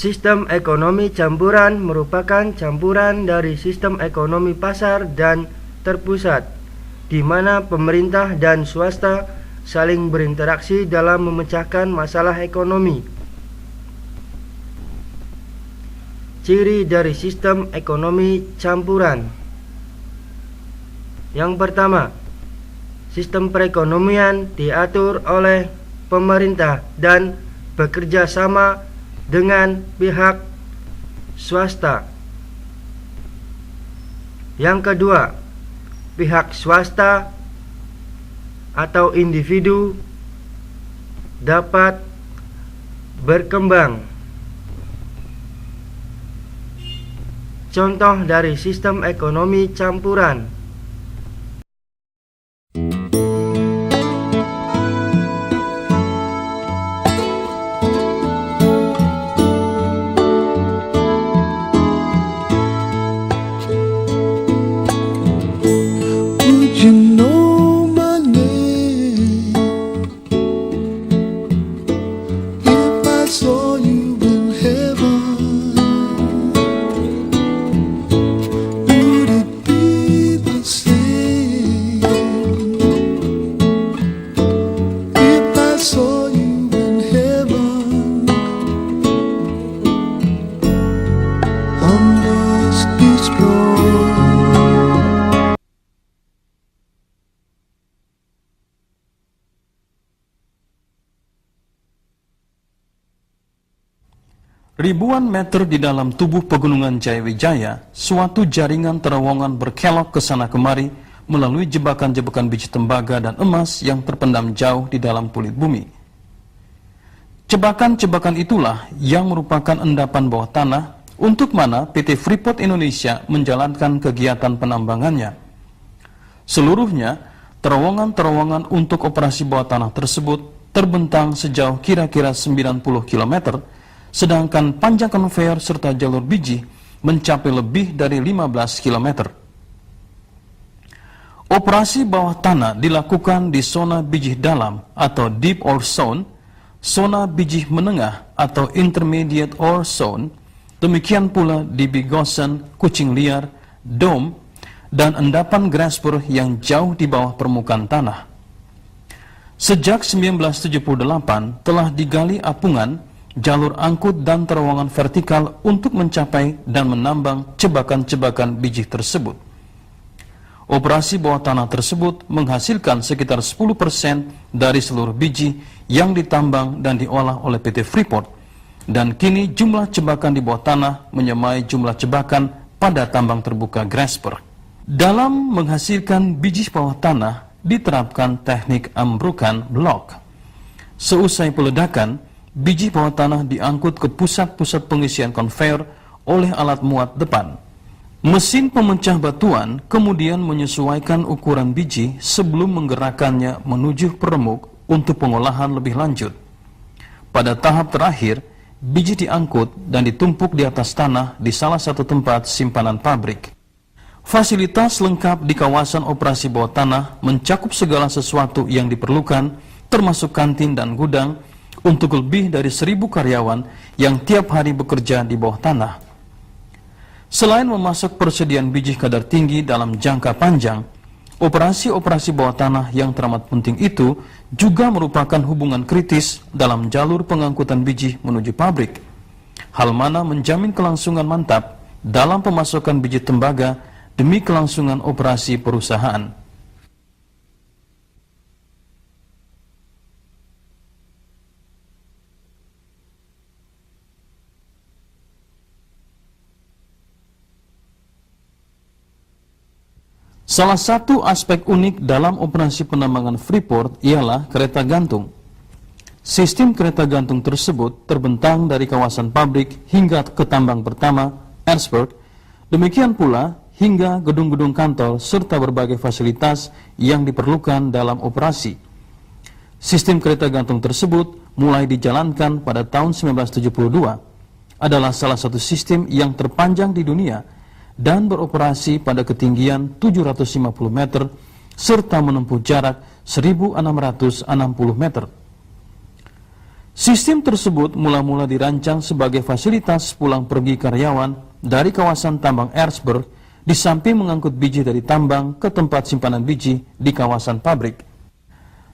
Sistem ekonomi campuran merupakan campuran dari sistem ekonomi pasar dan terpusat, di mana pemerintah dan swasta saling berinteraksi dalam memecahkan masalah ekonomi. Ciri dari sistem ekonomi campuran. Yang pertama, sistem perekonomian diatur oleh pemerintah dan bekerja sama dengan pihak swasta. Yang kedua, pihak swasta atau individu dapat berkembang. Contoh dari sistem ekonomi campuran. Ribuan meter di dalam tubuh pegunungan Jayawijaya, suatu jaringan terowongan berkelok ke sana kemari melalui jebakan-jebakan biji tembaga dan emas yang terpendam jauh di dalam kulit bumi. Jebakan-jebakan itulah yang merupakan endapan bawah tanah untuk mana PT Freeport Indonesia menjalankan kegiatan penambangannya. Seluruhnya, terowongan-terowongan untuk operasi bawah tanah tersebut terbentang sejauh kira-kira 90 km, sedangkan panjang konveyor serta jalur biji mencapai lebih dari 15 km. Operasi bawah tanah dilakukan di zona biji dalam atau deep ore zone, zona biji menengah atau intermediate ore zone, demikian pula di Bigosen, Kucing Liar, Dome, dan endapan Grasper yang jauh di bawah permukaan tanah. Sejak 1978 telah digali apungan, jalur angkut dan terowongan vertikal untuk mencapai dan menambang jebakan-jebakan biji tersebut. Operasi bawah tanah tersebut menghasilkan sekitar 10% dari seluruh biji yang ditambang dan diolah oleh PT Freeport, dan kini jumlah jebakan di bawah tanah menyamai jumlah jebakan pada tambang terbuka Grasper. Dalam menghasilkan biji bawah tanah diterapkan teknik ambrukan blok. Seusai peledakan, biji bawah tanah diangkut ke pusat-pusat pengisian konveyor oleh alat muat depan. Mesin pemecah batuan kemudian menyesuaikan ukuran biji sebelum menggerakkannya menuju peremuk untuk pengolahan lebih lanjut. Pada tahap terakhir, biji diangkut dan ditumpuk di atas tanah di salah satu tempat simpanan pabrik. Fasilitas lengkap di kawasan operasi bawah tanah mencakup segala sesuatu yang diperlukan, termasuk kantin dan gudang, untuk lebih dari 1.000 karyawan yang tiap hari bekerja di bawah tanah. Selain memasok persediaan biji kadar tinggi dalam jangka panjang, operasi-operasi bawah tanah yang teramat penting itu juga merupakan hubungan kritis dalam jalur pengangkutan biji menuju pabrik. Hal mana menjamin kelangsungan mantap dalam pemasokan biji tembaga demi kelangsungan operasi perusahaan. Salah satu aspek unik dalam operasi penambangan Freeport ialah kereta gantung. Sistem kereta gantung tersebut terbentang dari kawasan pabrik hingga ke tambang pertama, Erzberg, demikian pula hingga gedung-gedung kantor serta berbagai fasilitas yang diperlukan dalam operasi. Sistem kereta gantung tersebut mulai dijalankan pada tahun 1972, adalah salah satu sistem yang terpanjang di dunia dan beroperasi pada ketinggian 750 meter serta menempuh jarak 1.660 meter. Sistem tersebut mula-mula dirancang sebagai fasilitas pulang pergi karyawan dari kawasan tambang Erzberg di samping mengangkut biji dari tambang ke tempat simpanan biji di kawasan pabrik.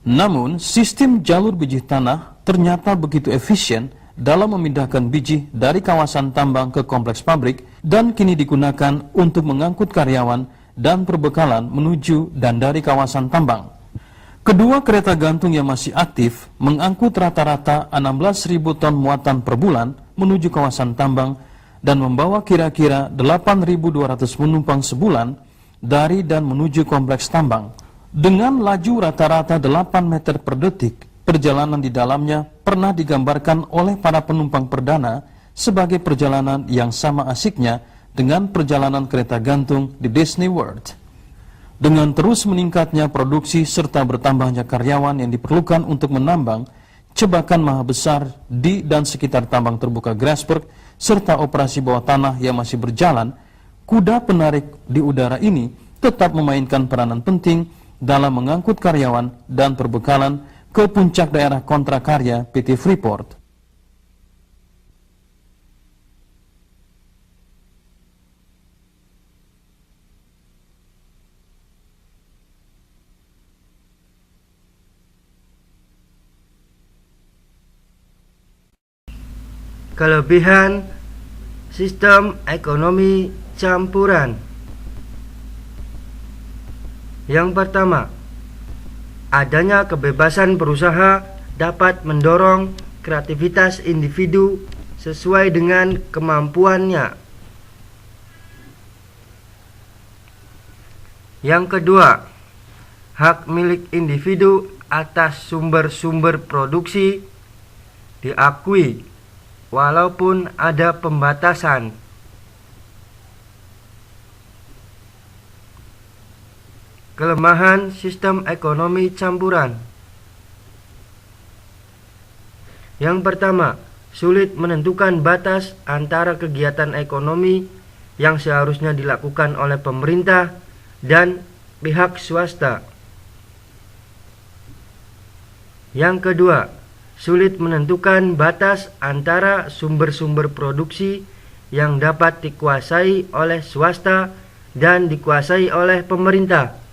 Namun, sistem jalur biji tanah ternyata begitu efisien dalam memindahkan biji dari kawasan tambang ke kompleks pabrik dan kini digunakan untuk mengangkut karyawan dan perbekalan menuju dan dari kawasan tambang. Kedua kereta gantung yang masih aktif mengangkut rata-rata 16.000 ton muatan per bulan menuju kawasan tambang dan membawa kira-kira 8.200 penumpang sebulan dari dan menuju kompleks tambang. Dengan laju rata-rata 8 meter per detik, perjalanan di dalamnya pernah digambarkan oleh para penumpang perdana sebagai perjalanan yang sama asiknya dengan perjalanan kereta gantung di Disney World. Dengan terus meningkatnya produksi serta bertambahnya karyawan yang diperlukan untuk menambang, jebakan maha besar di dan sekitar tambang terbuka Grasberg, serta operasi bawah tanah yang masih berjalan, kuda penarik di udara ini tetap memainkan peranan penting dalam mengangkut karyawan dan perbekalan ke puncak daerah kontrakarya PT Freeport. Kelebihan sistem ekonomi campuran. Yang pertama, adanya kebebasan berusaha dapat mendorong kreativitas individu sesuai dengan kemampuannya. Yang kedua, hak milik individu atas sumber-sumber produksi diakui walaupun ada pembatasan. Kelemahan sistem ekonomi campuran. Yang pertama, sulit menentukan batas antara kegiatan ekonomi yang seharusnya dilakukan oleh pemerintah dan pihak swasta. Yang kedua, sulit menentukan batas antara sumber-sumber produksi yang dapat dikuasai oleh swasta dan dikuasai oleh pemerintah.